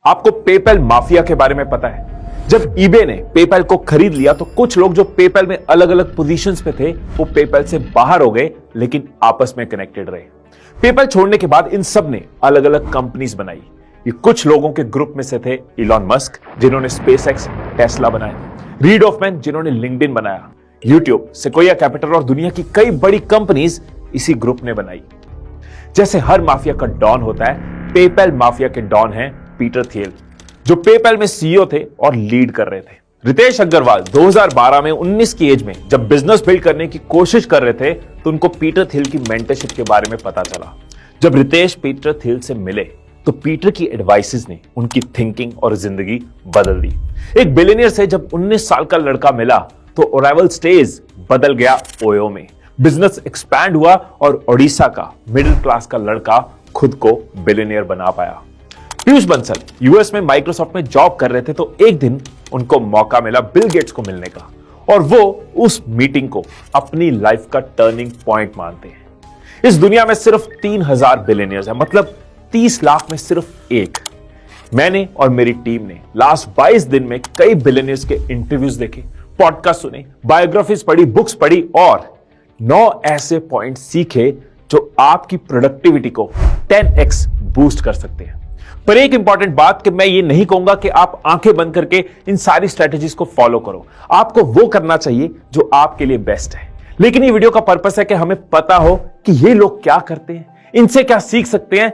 आपको PayPal mafia के बारे में पता है? जब ईबे ने पेपैल को खरीद लिया तो कुछ लोग जो पेपैल में अलग अलग पोजीशंस पे थे वो पेपैल से बाहर हो गए, लेकिन आपस में कनेक्टेड रहे। पेपैल छोड़ने के बाद इन सब ने अलग अलग कंपनीज बनाई। ये कुछ लोगों के ग्रुप में से थे इलॉन मस्क, जिन्होंने स्पेसएक्स, टेस्ला बनाया, रीड ऑफमैन, जिन्होंने लिंक्डइन बनाया, यूट्यूब, सेक्वाया कैपिटल और दुनिया की कई बड़ी कंपनीज इसी ग्रुप ने बनाई। जैसे हर माफिया का डॉन होता है, पेपैल माफिया के डॉन हैं पीटर थियल, जो पेपैल में सीईओ थे और लीड कर रहे थे। रितेश अग्रवाल 2012 में 19 की एज में जब बिजनेस बिल्ड करने की कोशिश कर रहे थे तो उनको पीटर थियल की मेंटरशिप के बारे में पता चला। जब रितेश पीटर थियल से मिले तो पीटर की एडवाइसेस ने उनकी थिंकिंग और जिंदगी बदल दी। एक बिलियनियर से जब 19 साल का लड़का मिला तो अराइवल स्टेज बदल गया ओयो में। बिजनेस एक्सपैंड हुआ और ओडिशा का मिडिल क्लास का लड़का खुद को बिलियनियर बना पाया। पीयूष बंसल यूएस में माइक्रोसॉफ्ट में जॉब कर रहे थे तो एक दिन उनको मौका मिला बिल गेट्स को मिलने का, और वो उस मीटिंग को अपनी लाइफ का टर्निंग पॉइंट मानते हैं। इस दुनिया में सिर्फ 3000 बिलियनियर्स हैं, मतलब 30 लाख में सिर्फ एक। मैंने और मेरी टीम ने लास्ट 22 दिन में कई बिलियनियर्स के इंटरव्यूज देखे, पॉडकास्ट सुने, बायोग्राफीज पढ़ी, बुक्स पढ़ी और 9 ऐसे पॉइंट सीखे जो आपकी प्रोडक्टिविटी को 10x बूस्ट कर सकते हैं। पर एक इंपॉर्टेंट बात कि मैं ये नहीं कहूंगा कि आप आंखें बंद करके इन सारी स्ट्रेटेजीज को फॉलो करो। आपको वो करना चाहिए जो आपके लिए बेस्ट है। लेकिन ये वीडियो का पर्पस है कि हमें पता हो कि ये लोग क्या करते हैं, इनसे क्या सीख सकते हैं,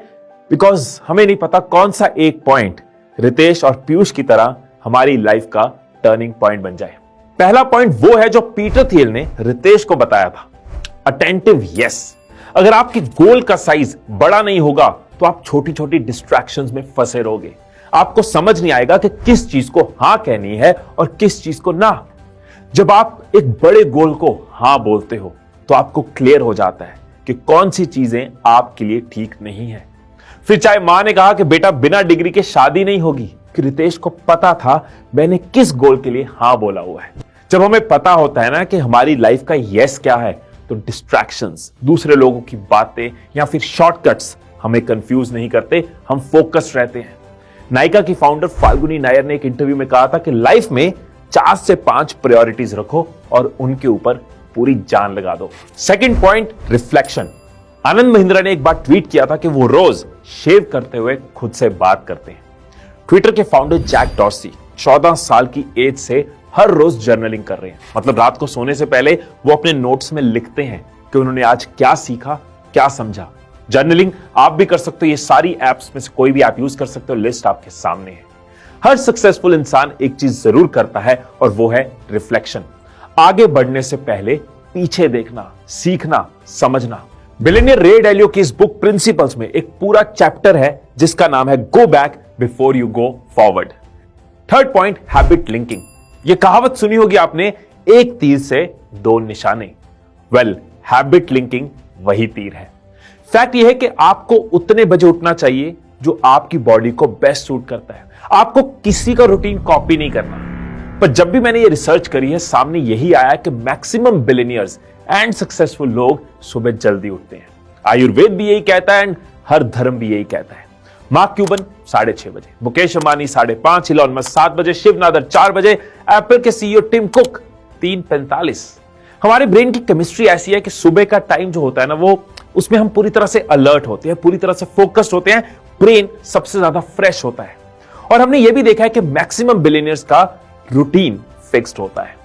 बिकॉज हमें नहीं पता कौन सा एक पॉइंट रितेश और पीयूष की तरह हमारी लाइफ का टर्निंग पॉइंट बन जाए। पहला पॉइंट वो है जो पीटर थियल ने रितेश को बताया था, अटेंटिव यस। अगर आपके गोल का साइज बड़ा नहीं होगा तो आप छोटी छोटी डिस्ट्रैक्शंस में फंसे रहोगे। आपको समझ नहीं आएगा कि किस चीज को हां कहनी है और किस चीज को ना। जब आप एक बड़े गोल को हां बोलते हो तो आपको क्लियर हो जाता है कि कौन सी चीजें आपके लिए ठीक नहीं है। फिर चाहे मां ने कहा कि बेटा बिना डिग्री के शादी नहीं होगी, कि रितेश को पता था मैंने किस गोल के लिए हां बोला हुआ है। जब हमें पता होता है ना कि हमारी लाइफ का यस क्या है, तो डिस्ट्रैक्शंस, दूसरे लोगों की बातें या फिर शॉर्टकट्स हमें कंफ्यूज नहीं करते, हम फोकस्ड रहते हैं। नायका की फाउंडर फाल्गुनी नायर ने एक इंटरव्यू में कहा था कि लाइफ में 4 से 5 प्रायोरिटीज रखो और उनके ऊपर पूरी जान लगा दो। Second point, reflection. Anand Mahindra ने एक बार ट्वीट किया था कि वो रोज शेव करते हुए खुद से बात करते हैं। ट्विटर के फाउंडर जैक डॉर्सी 14 साल की एज से हर रोज जर्नलिंग कर रहे हैं, मतलब रात को सोने से पहले वो अपने नोट्स में लिखते हैं कि उन्होंने आज क्या सीखा, क्या समझा। जर्नलिंग आप भी कर सकते हो, ये सारी एप्स में से कोई भी आप यूज कर सकते हो, लिस्ट आपके सामने है। हर सक्सेसफुल इंसान एक चीज जरूर करता है और वो है रिफ्लेक्शन। आगे बढ़ने से पहले पीछे देखना, सीखना, समझना। बिलियनियर रे डालियो की इस बुक प्रिंसिपल्स में एक पूरा चैप्टर है जिसका नाम है go back before you go forward. Third point, habit linking. ये कहावत सुनी होगी आपने, एक तीर से 2 निशाने। वेल, हैबिट लिंकिंग वही तीर है। फैक्ट यह है कि आपको उतने बजे उठना चाहिए जो आपकी बॉडी को बेस्ट सूट करता है। आपको किसी का रूटीन कॉपी नहीं करना। पर जब भी मैंने ये रिसर्च करी है, सामने यही आया कि मैक्सिमम बिलियनियर्स एंड सक्सेसफुल लोग सुबह जल्दी उठते हैं। आयुर्वेद भी यही कहता है एंड हर धर्म भी यही कहता है। मार्क क्यूबन 6:30 बजे, मुकेश अंबानी 5:30, इलॉन मस्क 7 बजे, शिव नादर 4 बजे, एप्पल के सीईओ टिम कुक 3:45। हमारे ब्रेन की केमिस्ट्री ऐसी है कि सुबह का टाइम जो होता है ना, वो उसमें हम पूरी तरह से अलर्ट होते हैं, पूरी तरह से फोकस्ड होते हैं, ब्रेन सबसे ज्यादा फ्रेश होता है। और हमने ये भी देखा है कि मैक्सिमम बिलियनियर्स का रूटीन फिक्स्ड होता है।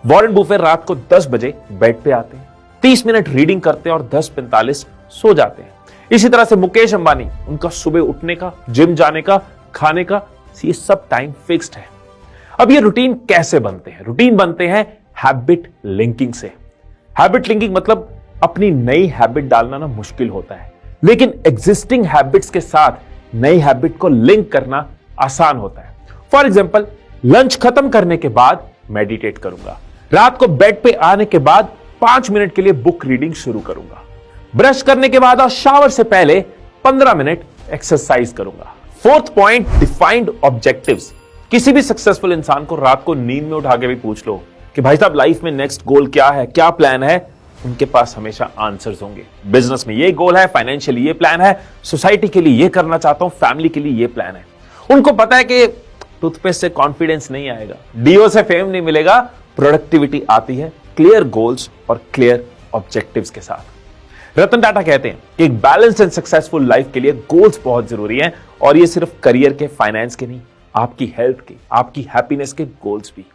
वॉरेन बफेट रात को 10 बजे बेड पे आते हैं, 30 मिनट रीडिंग करते हैं और 10:45 सो जाते हैं। इसी तरह से मुकेश अंबानी, उनका सुबह उठने का, जिम जाने का, खाने का, ये सब टाइम फिक्स्ड है। अब ये रूटीन कैसे बनते हैं? रूटीन बनते हैं हैबिट लिंकिंग से। हैबिट लिंकिंग मतलब अपनी नई हैबिट डालना ना मुश्किल होता है, लेकिन एग्जिस्टिंग हैबिट्स के साथ नई हैबिट को लिंक करना आसान होता है। फॉर एग्जाम्पल, लंच खत्म करने के बाद मेडिटेट करूंगा, रात को बेड पे आने के बाद 5 मिनट के लिए बुक रीडिंग शुरू करूंगा, ब्रश करने के बाद और शावर से पहले 15 मिनट एक्सरसाइज करूंगा। Fourth point, defined objectives. किसी भी सक्सेसफुल इंसान को रात को नींद में उठा के भी पूछ लो कि भाई साहब लाइफ में नेक्स्ट गोल क्या है, क्या प्लान है, उनके पास हमेशा आंसर्स होंगे। बिजनेस में ये गोल है, फाइनेंशियली ये प्लान है, सोसाइटी के लिए ये करना चाहता हूं, फैमिली के लिए ये प्लान है। उनको पता है कि टूथपेस्ट से कॉन्फिडेंस नहीं आएगा, डीओ से फेम नहीं मिलेगा, प्रोडक्टिविटी आती है क्लियर गोल्स और क्लियर ऑब्जेक्टिव्स के साथ। रतन टाटा कहते हैं कि एक बैलेंस्ड एंड सक्सेसफुल लाइफ के लिए गोल्स बहुत जरूरी हैं, और ये सिर्फ करियर के, फाइनेंस के नहीं, आपकी हेल्थ के, आपकी हैप्पीनेस के गोल्स भी।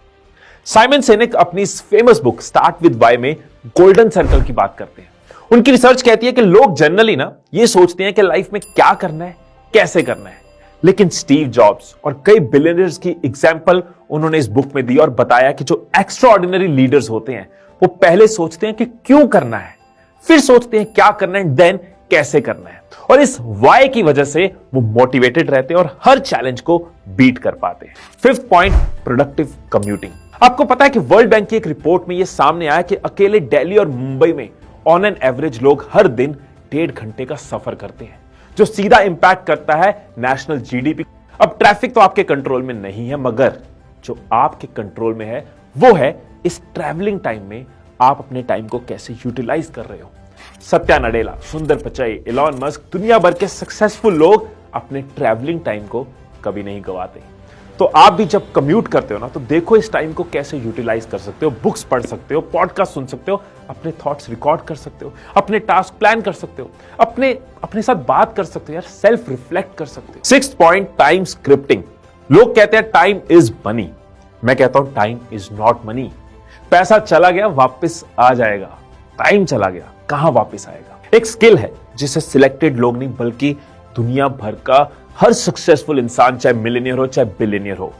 साइमन सिनेक अपनी इस famous book start with why में गोल्डन सर्कल की बात करते हैं। उनकी रिसर्च कहती है कि लोग जनरली ना ये सोचते हैं कि लाइफ में क्या करना है, कैसे करना है, लेकिन स्टीव जॉब्स और कई बिलियनियर्स की एग्जांपल उन्होंने इस बुक में दी और बताया कि जो एक्स्ट्रा ऑर्डिनरी लीडर्स होते हैं वो पहले सोचते हैं कि क्यों करना है, फिर सोचते हैं क्या करना है, देन कैसे करना है, और इस वाई की वजह से वो मोटिवेटेड रहते हैं और हर चैलेंज को बीट कर पाते हैं। Fifth point, productive commuting. आपको पता है कि वर्ल्ड बैंक की एक रिपोर्ट में यह सामने आया कि अकेले दिल्ली और मुंबई में ऑन एन एवरेज लोग हर दिन 1.5 घंटे का सफर करते हैं, जो सीधा इंपैक्ट करता है नेशनल जीडीपी। अब ट्रैफिक तो आपके कंट्रोल में नहीं है, मगर जो आपके कंट्रोल में है वो है इस ट्रैवलिंग टाइम में आप अपने टाइम को कैसे यूटिलाइज कर रहे हो। सत्या नडेला, सुंदर पिचाई, इलॉन मस्क, दुनिया भर के सक्सेसफुल लोग अपने ट्रैवलिंग टाइम को कभी नहीं गवाते। तो आप भी जब कम्यूट करते हो ना, तो देखो इस टाइम को कैसे यूटिलाइज कर सकते हो। बुक्स पढ़ सकते हो, पॉडकास्ट सुन सकते हो, अपने थॉट्स रिकॉर्ड कर सकते हो, अपने टास्क प्लान कर सकते हो, अपने साथ बात कर सकते हो, यार सेल्फ रिफ्लेक्ट कर सकते हो। Sixth point, time scripting. लोग कहते हैं टाइम इज मनी, मैं कहता हूं टाइम इज नॉट मनी। पैसा चला गया वापस आ जाएगा, टाइम चला गया कहां वापस आएगा। एक स्किल है जिसे सिलेक्टेड लोग नहीं बल्कि दुनिया भर का हर सक्सेसफुल इंसान, चाहे मिलियनियर हो चाहे बिलियनियर हो,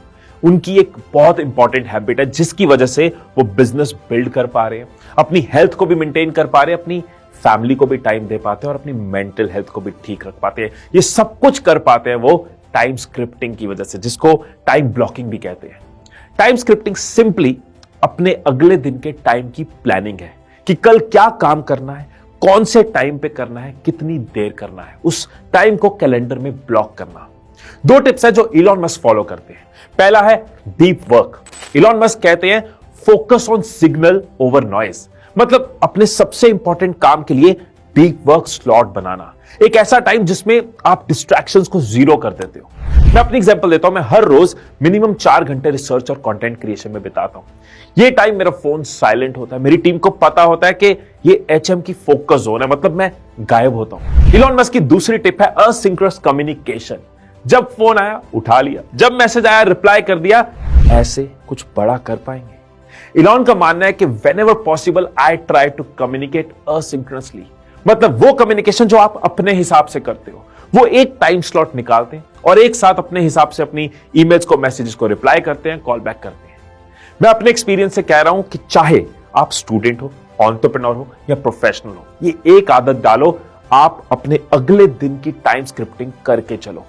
उनकी एक बहुत इंपॉर्टेंट हैबिट है जिसकी वजह से वो बिजनेस बिल्ड कर पा रहे हैं, अपनी हेल्थ को भी मेंटेन कर पा रहे हैं, अपनी फैमिली को भी टाइम दे पाते हैं और अपनी मेंटल हेल्थ को भी ठीक रख पाते हैं। ये सब कुछ कर पाते हैं वो टाइम स्क्रिप्टिंग की वजह से, जिसको टाइम ब्लॉकिंग भी कहते हैं। टाइम स्क्रिप्टिंग सिंपली अपने अगले दिन के टाइम की प्लानिंग है कि कल क्या काम करना है, कौन से टाइम पे करना है, कितनी देर करना है, उस टाइम को कैलेंडर में ब्लॉक करना। 2 टिप्स है जो इलॉन मस्क फॉलो करते हैं। पहला है डीप वर्क। इलॉन मस्क कहते हैं focus on signal over noise, मतलब अपने सबसे इंपॉर्टेंट काम के लिए डीप वर्क स्लॉट बनाना, एक ऐसा टाइम जिसमें आप डिस्ट्रैक्शंस को जीरो कर देते हो। मैं अपनी एग्जांपल देता हूं, मैं हर रोज मिनिमम 4 घंटे रिसर्च और कंटेंट क्रिएशन में बिताता हूं। ये टाइम मेरा फोन साइलेंट होता है, मेरी टीम को पता होता है कि ये एचएम की फोकस जोन है, मतलब मैं गायब होता हूं। इलॉन मस्क की दूसरी टिप है असिंक्रोनस कम्युनिकेशन। जब फोन आया उठा लिया, जब मैसेज आया रिप्लाई कर दिया, ऐसे कुछ बड़ा कर पाएंगे। इलॉन का मानना है कि whenever possible I try to communicate asynchronously, मतलब वो कम्युनिकेशन जो आप अपने हिसाब से करते हो, वो एक टाइम स्लॉट निकालते हैं और एक साथ अपने हिसाब से अपनी ईमेल्स को, मैसेजेस को रिप्लाई करते हैं, कॉल बैक करते हैं। मैं अपने एक्सपीरियंस से कह रहा हूं कि चाहे आप स्टूडेंट हो, एंटरप्रेन्योर हो या प्रोफेशनल हो, ये एक आदत डालो, आप अपने अगले दिन की टाइम स्क्रिप्टिंग करके चलो।